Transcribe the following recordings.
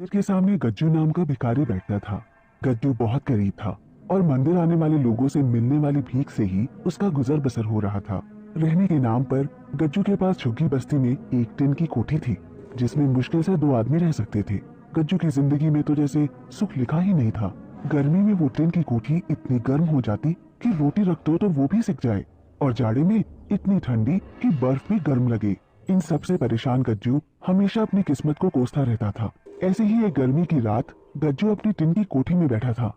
मंदिर के सामने गज्जू नाम का भिखारी बैठता था। गज्जू बहुत गरीब था और मंदिर आने वाले लोगों से मिलने वाली भीख से ही उसका गुजर बसर हो रहा था। रहने के नाम पर गज्जू के पास झुग्गी बस्ती में एक टिन की कोठी थी, जिसमें मुश्किल से 2 आदमी रह सकते थे। गज्जू की जिंदगी में तो जैसे सुख लिखा ही नहीं था। गर्मी में वो टिन की कोठी इतनी गर्म हो जाती कि रोटी रख दो तो वो भी सिक जाए, और जाड़े में इतनी ठंडी कि बर्फ भी गर्म लगे। इन सब से परेशान गज्जू हमेशा अपनी किस्मत को कोसता रहता था। ऐसे ही एक गर्मी की रात गज्जू अपनी टिन की कोठी में बैठा था।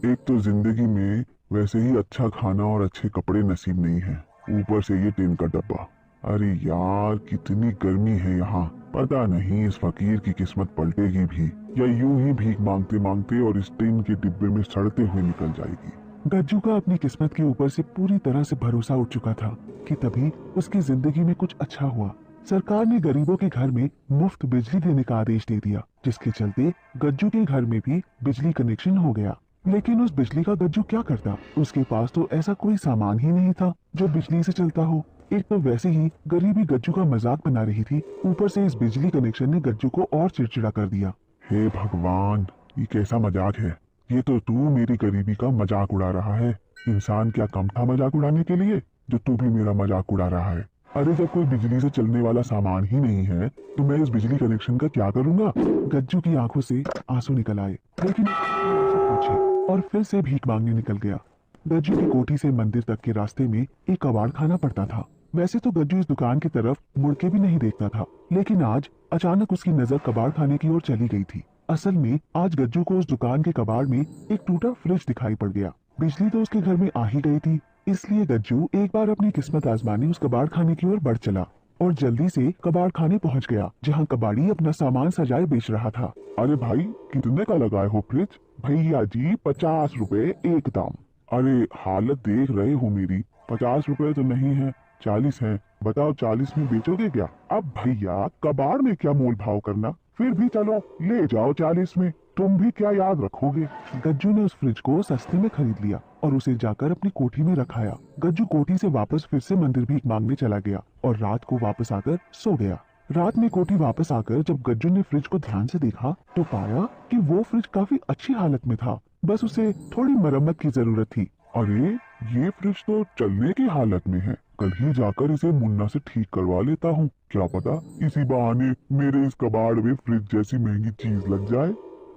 एक तो जिंदगी में वैसे ही अच्छा खाना और अच्छे कपड़े नसीब नहीं है, ऊपर से ये टिन का डब्बा। अरे यार, कितनी गर्मी है यहाँ। पता नहीं इस फकीर की किस्मत पलटेगी भी या यूं ही भीख मांगते मांगते और इस टिन के डिब्बे में सड़ते हुए निकल जाएगी। गज्जू का अपनी किस्मत के ऊपर से पूरी तरह से भरोसा उठ चुका था कि तभी उसकी जिंदगी में कुछ अच्छा हुआ। सरकार ने गरीबों के घर में मुफ्त बिजली देने का आदेश दे दिया, जिसके चलते गज्जू के घर में भी बिजली कनेक्शन हो गया। लेकिन उस बिजली का गज्जू क्या करता? उसके पास तो ऐसा कोई सामान ही नहीं था जो बिजली से चलता हो। एक तो वैसे ही गरीबी गज्जू का मजाक बना रही थी, ऊपर से इस बिजली कनेक्शन ने गज्जू को और चिड़चिड़ा कर दिया। हे भगवान, ये कैसा मजाक है? ये तो तू मेरी गरीबी का मजाक उड़ा रहा है। इंसान क्या कम था मजाक उड़ाने के लिए, जो तू भी मेरा मजाक उड़ा रहा है? अरे जब कोई बिजली से चलने वाला सामान ही नहीं है तो मैं इस बिजली कनेक्शन का क्या करूंगा? गज्जू की आंखों से आंसू निकल आए, लेकिन पूछे और फिर से भीख मांगने निकल गया। गज्जू की कोठी से मंदिर तक के रास्ते में एक कबाड़ खाना पड़ता था। वैसे तो गज्जू इस दुकान की तरफ मुड़ के भी नहीं देखता था, लेकिन आज अचानक उसकी नजर कबाड़ खाने की ओर चली गई थी। असल में आज गज्जू को उस दुकान के कबाड़ में एक टूटा फ्रिज दिखाई पड़ गया। बिजली तो उसके घर में आ ही गई थी, इसलिए गज्जू एक बार अपनी किस्मत आजमाने उस कबाड़ खाने की ओर बढ़ चला और जल्दी से कबाड़ खाने पहुंच गया, जहां कबाड़ी अपना सामान सजाए बेच रहा था। अरे भाई, कितने का लगाए हो फ्रिज? भैया जी 50 रुपए एक दाम। अरे हालत देख रहे हो मेरी, 50 रुपए तो नहीं है, 40 है। बताओ 40 में बेचोगे क्या? अब भैया कबाड़ में क्या मोल भाव करना, फिर भी चलो ले जाओ 40 में। तुम भी क्या याद रखोगे? गज्जू ने उस फ्रिज को सस्ते में खरीद लिया और उसे जाकर अपनी कोठी में रखाया। गज्जू कोठी से वापस फिर से मंदिर भीख मांगने चला गया और रात को वापस आकर सो गया। रात में कोठी वापस आकर जब गज्जू ने फ्रिज को ध्यान से देखा तो पाया कि वो फ्रिज काफी अच्छी हालत में था, बस उसे थोड़ी मरम्मत की जरूरत थी। अरे ये फ्रिज तो चलने की हालत में है, कल ही जाकर इसे मुन्ना से ठीक करवा लेता हूँ। क्या पता इसी बहाने मेरे इस कबाड़ में फ्रिज जैसी महंगी चीज लग जाए।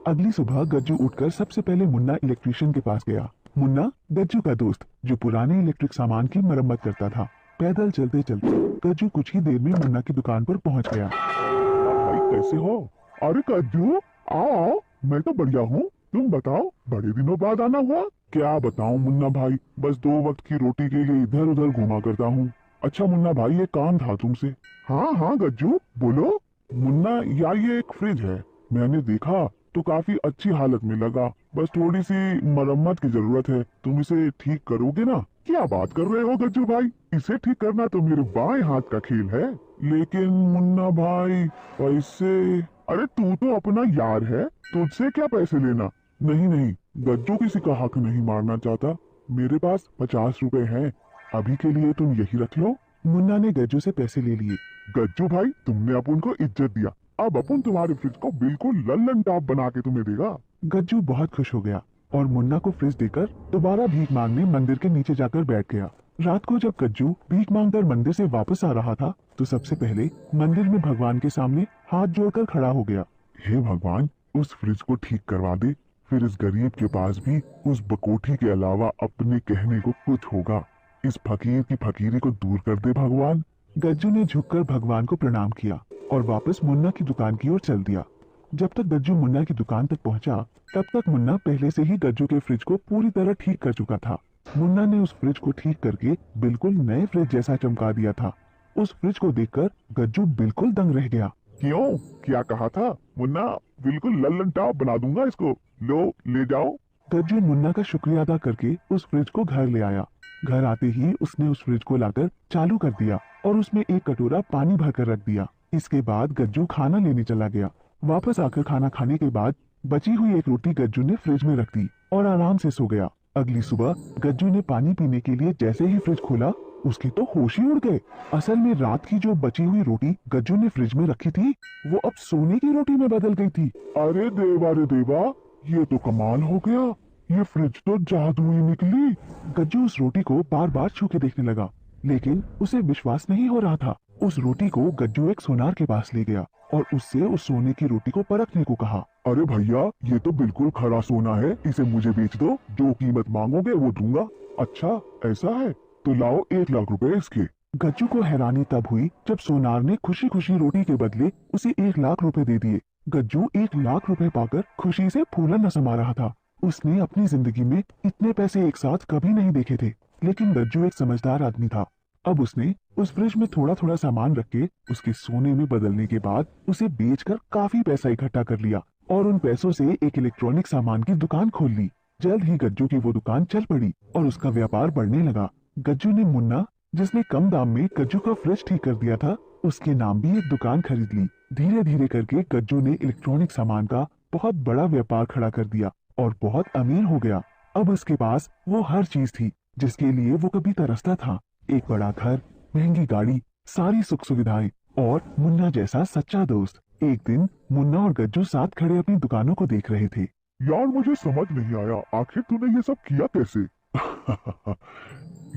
अगली सुबह गज्जू उठकर सबसे पहले मुन्ना इलेक्ट्रिशियन के पास गया। मुन्ना गज्जू का दोस्त, जो पुराने इलेक्ट्रिक सामान की मरम्मत करता था। पैदल चलते चलते गज्जू कुछ ही देर में मुन्ना की दुकान पर पहुंच गया। भाई कैसे हो? अरे गज्जू, आओ आओ, मैं तो बढ़िया हूँ। तुम बताओ, बड़े दिनों बाद आना हुआ। क्या बताऊँ मुन्ना भाई, बस 2 वक्त की रोटी के लिए इधर उधर घुमा करता हूँ। अच्छा मुन्ना भाई, ये काम था तुमसे। हाँ हाँ गज्जू बोलो। मुन्ना यार, ये एक फ्रिज है, मैंने देखा तो काफी अच्छी हालत में लगा, बस थोड़ी सी मरम्मत की जरूरत है। तुम इसे ठीक करोगे ना? क्या बात कर रहे हो गज्जू भाई, इसे ठीक करना तो मेरे बाएं हाथ का खेल है। लेकिन मुन्ना भाई पैसे, अरे तू तो अपना यार है, तुझसे क्या पैसे लेना। नहीं नहीं, गज्जू किसी का हक नहीं मारना चाहता। मेरे पास 50 रुपए हैं, अभी के लिए तुम यही रख लो। मुन्ना ने गज्जू से पैसे ले लिए। गज्जू भाई, तुमने अपन को इज्जत दिया, अब अपन तुम्हारे फ्रिज को बिल्कुल लल्लन टॉप बना के तुम्हें देगा। गज्जू बहुत खुश हो गया और मुन्ना को फ्रिज देकर दोबारा भीख मांगने मंदिर के नीचे जाकर बैठ गया। रात को जब गज्जू भीख मांगकर मंदिर से वापस आ रहा था तो सबसे पहले मंदिर में भगवान के सामने हाथ जोड़कर खड़ा हो गया। हे भगवान, उस फ्रिज को ठीक करवा दे, फिर इस गरीब के पास भी उस बकोठी के अलावा अपने कहने को कुछ होगा। इस फकीर की फकीरी को दूर कर दे भगवान। गज्जू ने झुककर भगवान को प्रणाम किया और वापस मुन्ना की दुकान की ओर चल दिया। जब तक गज्जू मुन्ना की दुकान तक पहुंचा, तब तक मुन्ना पहले से ही गज्जू के फ्रिज को पूरी तरह ठीक कर चुका था। मुन्ना ने उस फ्रिज को ठीक करके बिल्कुल नए फ्रिज जैसा चमका दिया था। उस फ्रिज को देखकर गज्जू बिल्कुल दंग रह गया। क्यों, क्या कहा था मुन्ना? बिल्कुल लल्लन टॉप बना दूंगा इसको, लो ले जाओ। गज्जू मुन्ना का शुक्रिया अदा करके उस फ्रिज को घर ले आया। घर आते ही उसने उस फ्रिज को लाकर चालू कर दिया और उसमें एक कटोरा पानी भरकर रख दिया। इसके बाद गज्जू खाना लेने चला गया। वापस आकर खाना खाने के बाद बची हुई एक रोटी गज्जू ने फ्रिज में रख दी और आराम से सो गया। अगली सुबह गज्जू ने पानी पीने के लिए जैसे ही फ्रिज खोला, उसके तो होश ही उड़ गए। असल में रात की जो बची हुई रोटी गज्जू ने फ्रिज में रखी थी वो अब सोने की रोटी में बदल गई थी। अरे देवा, ये तो कमाल हो गया। ये फ्रिज तो जादू ही निकली। गज्जू उस रोटी को बार बार छू के देखने लगा, लेकिन उसे विश्वास नहीं हो रहा था। उस रोटी को गज्जू एक सोनार के पास ले गया और उससे उस सोने की रोटी को परखने को कहा। अरे भैया, ये तो बिल्कुल खरा सोना है, इसे मुझे बेच दो, जो कीमत मांगोगे वो दूंगा। अच्छा ऐसा है, तो लाओ 1 लाख रुपए इसके। गज्जू को हैरानी तब हुई जब सोनार ने खुशी खुशी रोटी के बदले उसे 1 लाख रुपए दे दिए। गज्जू 1 लाख रुपए पाकर खुशी से फूलन न समा रहा था। उसने अपनी जिंदगी में इतने पैसे एक साथ कभी नहीं देखे थे। लेकिन गज्जू एक समझदार आदमी था। अब उसने उस फ्रिज में थोड़ा थोड़ा सामान रख के उसके सोने में बदलने के बाद उसे बेचकर काफी पैसा इकट्ठा कर लिया और उन पैसों से एक इलेक्ट्रॉनिक सामान की दुकान खोल ली। जल्द ही गज्जू की वो दुकान चल पड़ी और उसका व्यापार बढ़ने लगा। गज्जू ने मुन्ना, जिसने कम दाम में गज्जू का फ्रिज ठीक कर दिया था, उसके नाम भी एक दुकान खरीद ली। धीरे धीरे करके गज्जू ने इलेक्ट्रॉनिक सामान का बहुत बड़ा व्यापार खड़ा कर दिया और बहुत अमीर हो गया। अब उसके पास वो हर चीज थी जिसके लिए वो कभी तरसता था। एक बड़ा घर, महंगी गाड़ी, सारी सुख सुविधाएं और मुन्ना जैसा सच्चा दोस्त। एक दिन मुन्ना और गज्जू साथ खड़े अपनी दुकानों को देख रहे थे। यार मुझे समझ नहीं आया, आखिर तूने ये सब किया कैसे?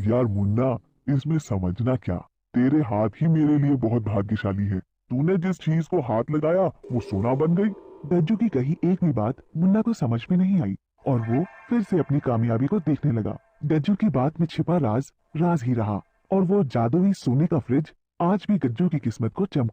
यार मुन्ना, इसमें समझना क्या, तेरे हाथ ही मेरे लिए बहुत भाग्यशाली है। तूने जिस चीज को हाथ लगाया वो सोना बन गई। गज्जू की कही एक भी बात मुन्ना को समझ में नहीं आई और वो फिर से अपनी कामयाबी को देखने लगा। गज्जू की बात में छिपा राज राज ही रहा और वो जादुई सोने का फ्रिज आज भी गज्जू की किस्मत को चमका